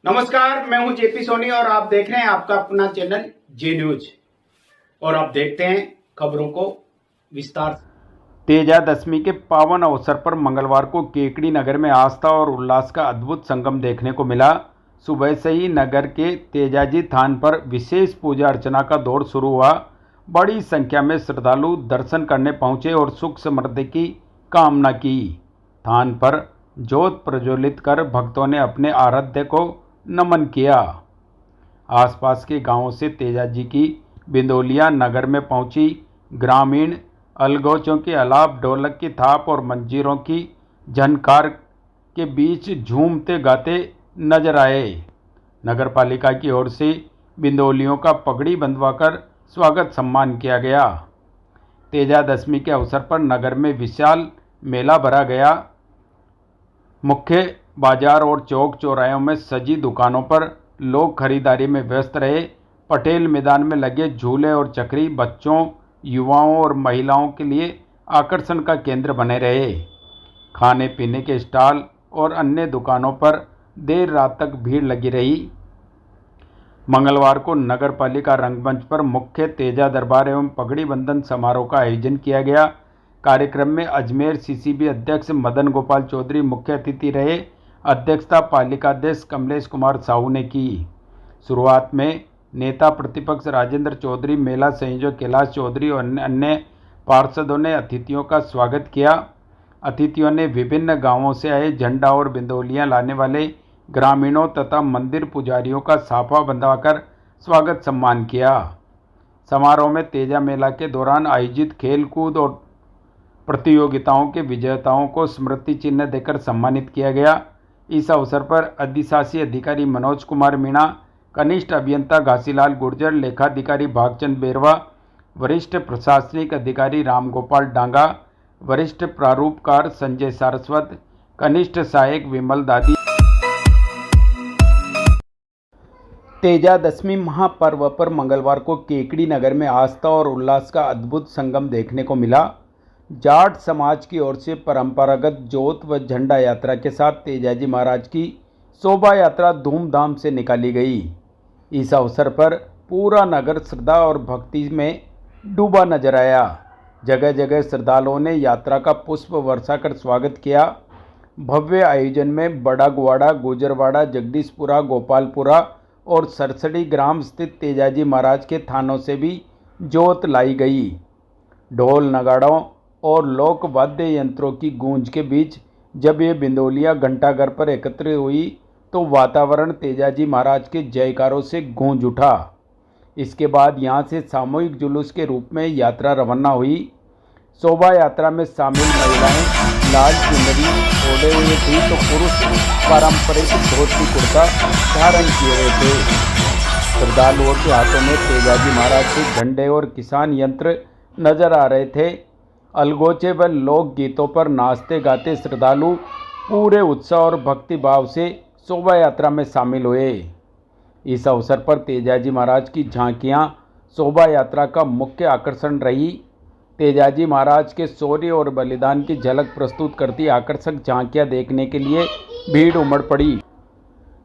नमस्कार, मैं हूं जेपी सोनी और आप देख रहे हैं आपका अपना चैनल जे न्यूज। और आप देखते हैं खबरों को विस्तार से। तेजा दशमी के पावन अवसर पर मंगलवार को केकड़ी नगर में आस्था और उल्लास का अद्भुत संगम देखने को मिला। सुबह से ही नगर के तेजाजी थान पर विशेष पूजा अर्चना का दौर शुरू हुआ। बड़ी संख्या में श्रद्धालु दर्शन करने पहुंचे और सुख समृद्धि की कामना की। थान पर ज्योत प्रज्वलित कर भक्तों ने अपने आराध्य को नमन किया। आसपास के गांवों से तेजाजी की बिंदोलिया नगर में पहुंची। ग्रामीण अलगोचों के अलाप, ढोलक की थाप और मंजीरों की झनकार के बीच झूमते गाते नजर आए। नगर पालिका की ओर से बिंदोलियों का पगड़ी बंधवाकर स्वागत सम्मान किया गया। तेजा दशमी के अवसर पर नगर में विशाल मेला भरा गया। मुख्य बाजार और चौक चौराहों में सजी दुकानों पर लोग खरीदारी में व्यस्त रहे। पटेल मैदान में लगे झूले और चक्री बच्चों, युवाओं और महिलाओं के लिए आकर्षण का केंद्र बने रहे। खाने पीने के स्टॉल और अन्य दुकानों पर देर रात तक भीड़ लगी रही। मंगलवार को नगर पालिका रंगमंच पर मुख्य तेजा दरबार एवं पगड़ी बंधन समारोह का आयोजन किया गया। कार्यक्रम में अजमेर सीसीबी अध्यक्ष मदन गोपाल चौधरी मुख्य अतिथि रहे। अध्यक्षता पालिकाध्यक्ष कमलेश कुमार साहू ने की। शुरुआत में नेता प्रतिपक्ष राजेंद्र चौधरी, मेला संयोजक कैलाश चौधरी और अन्य पार्षदों ने अतिथियों का स्वागत किया। अतिथियों ने विभिन्न गांवों से आए झंडा और बिंदोलियां लाने वाले ग्रामीणों तथा मंदिर पुजारियों का साफा बंधवाकर स्वागत सम्मान किया। समारोह में तेजा मेला के दौरान आयोजित खेल कूद और प्रतियोगिताओं के विजेताओं को स्मृति चिन्ह देकर सम्मानित किया गया। इस अवसर पर अधिशासी अधिकारी मनोज कुमार मीणा, कनिष्ठ अभियंता घासीलाल गुर्जर, लेखाधिकारी भागचंद बेरवा, वरिष्ठ प्रशासनिक अधिकारी रामगोपाल डांगा, वरिष्ठ प्रारूपकार संजय सारस्वत, कनिष्ठ सहायक विमल दादी। तेजा दशमी महापर्व पर मंगलवार को केकड़ी नगर में आस्था और उल्लास का अद्भुत संगम देखने को मिला। जाट समाज की ओर से परंपरागत जोत व झंडा यात्रा के साथ तेजाजी महाराज की शोभा यात्रा धूमधाम से निकाली गई। इस अवसर पर पूरा नगर श्रद्धा और भक्ति में डूबा नजर आया। जगह जगह श्रद्धालुओं ने यात्रा का पुष्प वर्षा कर स्वागत किया। भव्य आयोजन में बड़ागवाड़ा, गुजरवाड़ा, जगदीशपुरा, गोपालपुरा और सरसड़ी ग्राम स्थित तेजाजी महाराज के थानों से भी जोत लाई गई। ढोल, नगाड़ों और लोक वाद्य यंत्रों की गूंज के बीच जब ये बिंदोलियां घंटाघर पर एकत्रित हुई तो वातावरण तेजाजी महाराज के जयकारों से गूंज उठा। इसके बाद यहाँ से सामूहिक जुलूस के रूप में यात्रा रवाना हुई। शोभा यात्रा में शामिल महिलाएं लाल चुनरी ओढ़े हुए थी तो पुरुष पारंपरिक धोती कुर्ता धारण किए हुए थे। श्रद्धालुओं के हाथों में तेजाजी महाराज के झंडे और किसान यंत्र नजर आ रहे थे। अलगोचे व लोक गीतों पर नाचते गाते श्रद्धालु पूरे उत्साह और भक्ति भाव से शोभा यात्रा में शामिल हुए। इस अवसर पर तेजाजी महाराज की झांकियां शोभा यात्रा का मुख्य आकर्षण रही। तेजाजी महाराज के शौर्य और बलिदान की झलक प्रस्तुत करती आकर्षक झांकियां देखने के लिए भीड़ उमड़ पड़ी।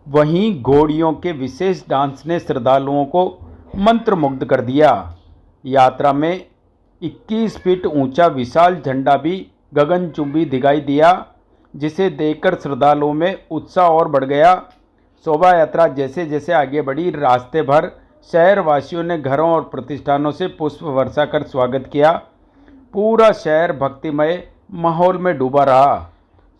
वहीं घोड़ियों के विशेष डांस ने श्रद्धालुओं को मंत्रमुग्ध कर दिया। यात्रा में 21 फीट ऊंचा विशाल झंडा भी गगनचुंबी दिखाई दिया, जिसे देखकर श्रद्धालुओं में उत्साह और बढ़ गया। शोभा यात्रा जैसे जैसे आगे बढ़ी, रास्ते भर शहरवासियों ने घरों और प्रतिष्ठानों से पुष्प वर्षा कर स्वागत किया। पूरा शहर भक्तिमय माहौल में डूबा रहा।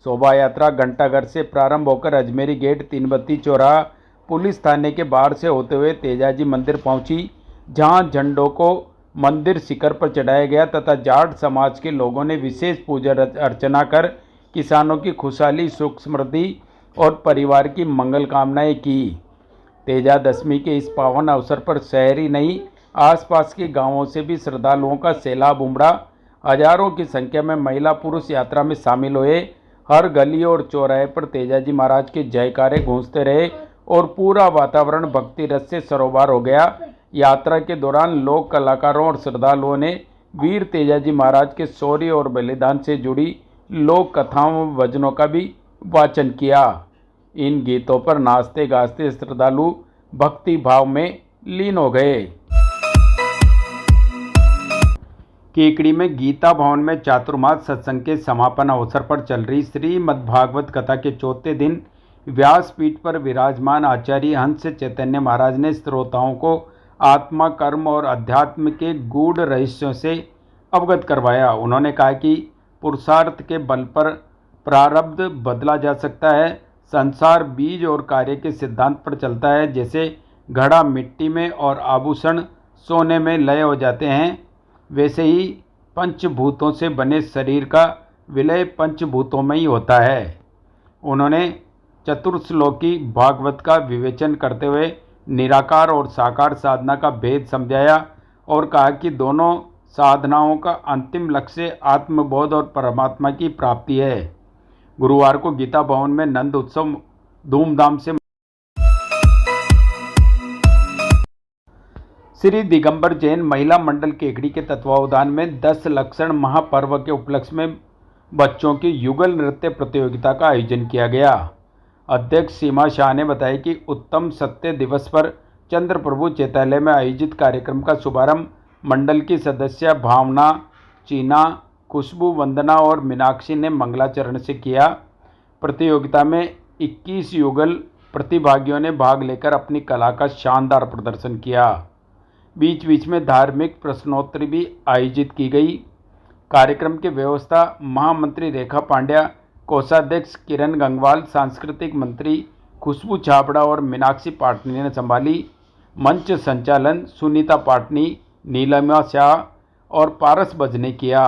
शोभा यात्रा घंटाघर से प्रारंभ होकर अजमेरी गेट, तीनबत्ती चौराहा, पुलिस थाने के बाहर से होते हुए तेजाजी मंदिर पहुंची, जहां झंडों को मंदिर शिखर पर चढ़ाया गया तथा जाट समाज के लोगों ने विशेष पूजा अर्चना कर किसानों की खुशहाली, सुख समृद्धि और परिवार की मंगल कामनाएं की। तेजा दशमी के इस पावन अवसर पर शहर ही नहीं, आसपास के गांवों से भी श्रद्धालुओं का सैलाब उमड़ा। हजारों की संख्या में महिला पुरुष यात्रा में शामिल हुए। हर गली और चौराहे पर तेजाजी महाराज के जयकारे गूंजते रहे और पूरा वातावरण भक्ति रस से सरोबार हो गया। यात्रा के दौरान लोक कलाकारों और श्रद्धालुओं ने वीर तेजाजी महाराज के शौर्य और बलिदान से जुड़ी लोक कथाओं व भजनों का भी वाचन किया। इन गीतों पर नाचते गाते श्रद्धालु भक्ति भाव में लीन हो गए। केकड़ी में गीता भवन में चातुर्मास सत्संग के समापन अवसर पर चल रही श्रीमद्भागवत कथा के चौथे दिन व्यासपीठ पर विराजमान आचार्य हंस चैतन्य महाराज ने श्रोताओं को आत्मा, कर्म और अध्यात्म के गूढ़ रहस्यों से अवगत करवाया। उन्होंने कहा कि पुरुषार्थ के बल पर प्रारब्ध बदला जा सकता है। संसार बीज और कार्य के सिद्धांत पर चलता है। जैसे घड़ा मिट्टी में और आभूषण सोने में लय हो जाते हैं, वैसे ही पंचभूतों से बने शरीर का विलय पंचभूतों में ही होता है। उन्होंने चतुर्श्लोकी भागवत का विवेचन करते हुए निराकार और साकार साधना का भेद समझाया और कहा कि दोनों साधनाओं का अंतिम लक्ष्य आत्मबोध और परमात्मा की प्राप्ति है। गुरुवार को गीता भवन में नंद उत्सव धूमधाम से श्री दिगंबर जैन महिला मंडल केकड़ी के तत्वावधान में 10 लक्षण महापर्व के उपलक्ष्य में बच्चों की युगल नृत्य प्रतियोगिता का आयोजन किया गया। अध्यक्ष सीमा शाह ने बताया कि उत्तम सत्य दिवस पर चंद्र प्रभु चैत्यालय में आयोजित कार्यक्रम का शुभारंभ मंडल की सदस्य भावना, चीना, खुशबू, वंदना और मीनाक्षी ने मंगलाचरण से किया। प्रतियोगिता में 21 युगल प्रतिभागियों ने भाग लेकर अपनी कला का शानदार प्रदर्शन किया। बीच बीच में धार्मिक प्रश्नोत्तरी भी आयोजित की गई। कार्यक्रम की व्यवस्था महामंत्री रेखा पांड्या, कोषाध्यक्ष किरण गंगवाल, सांस्कृतिक मंत्री खुशबू छाबड़ा और मीनाक्षी पाटनी ने संभाली। मंच संचालन सुनीता पाटनी, नीलमा शाह और पारस बज ने किया।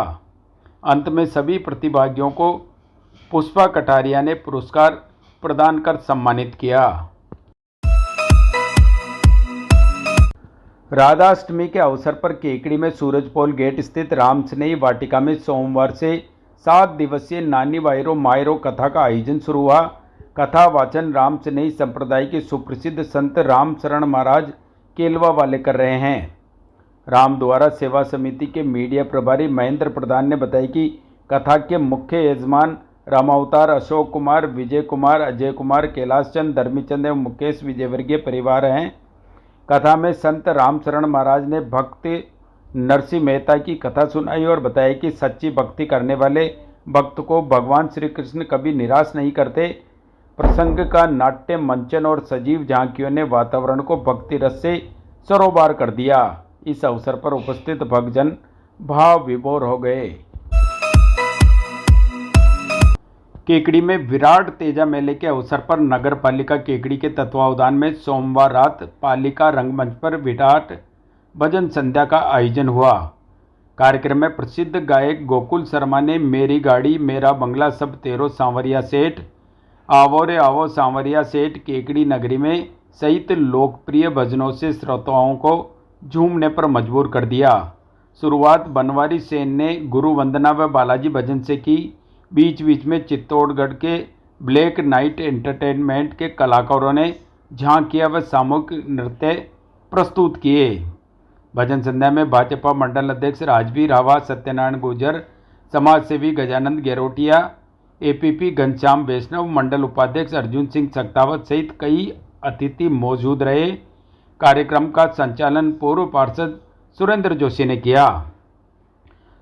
अंत में सभी प्रतिभागियों को पुष्पा कटारिया ने पुरस्कार प्रदान कर सम्मानित किया। राधाष्टमी के अवसर पर केकड़ी में सूरजपोल गेट स्थित राम स्नेही वाटिका में सोमवार से 7 दिवसीय नानी वायरो मायरो कथा का आयोजन शुरू हुआ। कथा वाचन राम स्नेही संप्रदाय के सुप्रसिद्ध संत राम शरण महाराज केलवा वाले कर रहे हैं। राम द्वारा सेवा समिति के मीडिया प्रभारी महेंद्र प्रधान ने बताया कि कथा के मुख्य यजमान रामावतार अशोक कुमार, विजय कुमार, अजय कुमार, कैलाश चंद, धर्मीचंद एवं मुकेश विजयवर्गीय परिवार हैं। कथा में संत रामशरण महाराज ने भक्त नरसिंह मेहता की कथा सुनाई और बताया कि सच्ची भक्ति करने वाले भक्त को भगवान श्री कृष्ण कभी निराश नहीं करते। प्रसंग का नाट्य मंचन और सजीव झांकियों ने वातावरण को भक्ति रस से सरोबार कर दिया। इस अवसर पर उपस्थित भक्तजन भाव विभोर हो गए। केकड़ी में विराट तेजा मेले के अवसर पर नगर पालिका केकड़ी के तत्वावधान में सोमवार रात पालिका रंगमंच पर विराट भजन संध्या का आयोजन हुआ। कार्यक्रम में प्रसिद्ध गायक गोकुल शर्मा ने मेरी गाड़ी मेरा बंगला सब तेरो सांवरिया सेठ, आवो रे आवो सांवरिया सेठ केकड़ी नगरी में सहित लोकप्रिय भजनों से श्रोताओं को झूमने पर मजबूर कर दिया। शुरुआत बनवारी सेन ने गुरु वंदना व बालाजी भजन से की। बीच बीच में चित्तौड़गढ़ के ब्लैक नाइट एंटरटेनमेंट के कलाकारों ने झांकियां व सामूहिक नृत्य प्रस्तुत किए। भजन संध्या में भाजपा मंडल अध्यक्ष राजवीर रावा, सत्यनारायण गुर्जर, समाज सेवी गजानंद गेरोटिया, एपीपी घनश्याम वैष्णव, मंडल उपाध्यक्ष अर्जुन सिंह सक्तावत सहित कई अतिथि मौजूद रहे। कार्यक्रम का संचालन पूर्व पार्षद सुरेंद्र जोशी ने किया।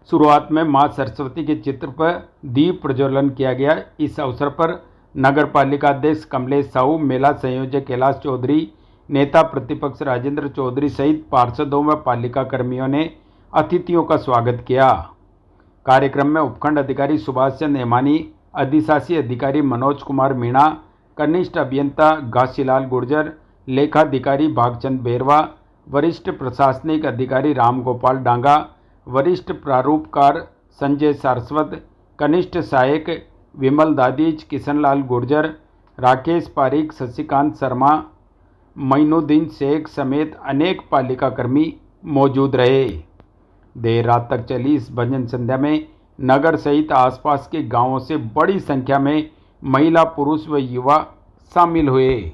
शुरुआत में मां सरस्वती के चित्र पर दीप प्रज्वलन किया गया। इस अवसर पर नगर पालिका अध्यक्ष कमलेश साहू, मेला संयोजक कैलाश चौधरी, नेता प्रतिपक्ष राजेंद्र चौधरी सहित पार्षदों व पालिका कर्मियों ने अतिथियों का स्वागत किया। कार्यक्रम में उपखंड अधिकारी सुभाष चंद हेमानी, अधिशासी अधिकारी मनोज कुमार मीणा, कनिष्ठ अभियंता घासीलाल गुर्जर, लेखाधिकारी भागचंद बेरवा, वरिष्ठ प्रशासनिक अधिकारी राम गोपाल डांगा, वरिष्ठ प्रारूपकार संजय सारस्वत, कनिष्ठ सहायक विमल दादीज, किशनलाल गुर्जर, राकेश पारिक, शशिकांत शर्मा, मईनुद्दीन शेख समेत अनेक पालिका कर्मी मौजूद रहे। देर रात तक चली इस भजन संध्या में नगर सहित आसपास के गांवों से बड़ी संख्या में महिला, पुरुष व युवा शामिल हुए।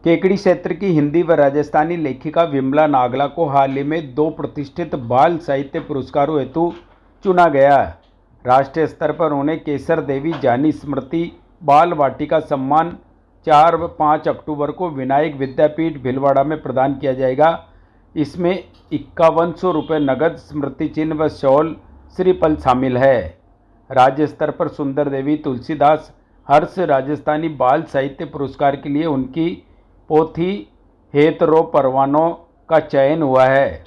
केकड़ी क्षेत्र की हिंदी व राजस्थानी लेखिका विमला नागला को हाल ही में 2 प्रतिष्ठित बाल साहित्य पुरस्कारों हेतु चुना गया। राष्ट्रीय स्तर पर उन्हें केसर देवी जानी स्मृति बाल वाटिका सम्मान 4 व 5 अक्टूबर को विनायक विद्यापीठ भीलवाड़ा में प्रदान किया जाएगा। इसमें 5100 रुपये नगद, स्मृति चिन्ह व शॉल, श्रीफल शामिल है। राज्य स्तर पर सुंदर देवी तुलसीदास हर्ष राजस्थानी बाल साहित्य पुरस्कार के लिए उनकी पोथी हेतरो परवानों का चयन हुआ है।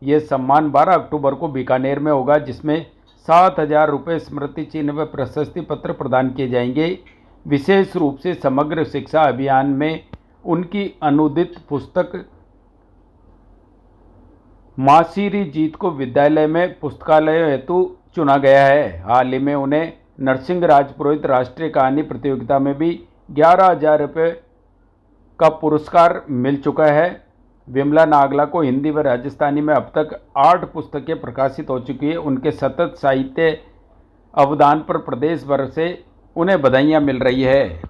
ये सम्मान 12 अक्टूबर को बीकानेर में होगा, जिसमें 7000 रुपये स्मृति चिन्ह व प्रशस्ति पत्र प्रदान किए जाएंगे। विशेष रूप से समग्र शिक्षा अभियान में उनकी अनुदित पुस्तक मासीरी जीत को विद्यालय में पुस्तकालय हेतु चुना गया है। हाल ही में उन्हें नरसिंह राजपुरोहित राष्ट्रीय कहानी प्रतियोगिता में भी 11,000 रुपये का पुरस्कार मिल चुका है। विमला नागला को हिंदी व राजस्थानी में अब तक 8 पुस्तकें प्रकाशित हो चुकी है। उनके सतत साहित्य अवदान पर प्रदेश भर से उन्हें बधाइयाँ मिल रही है।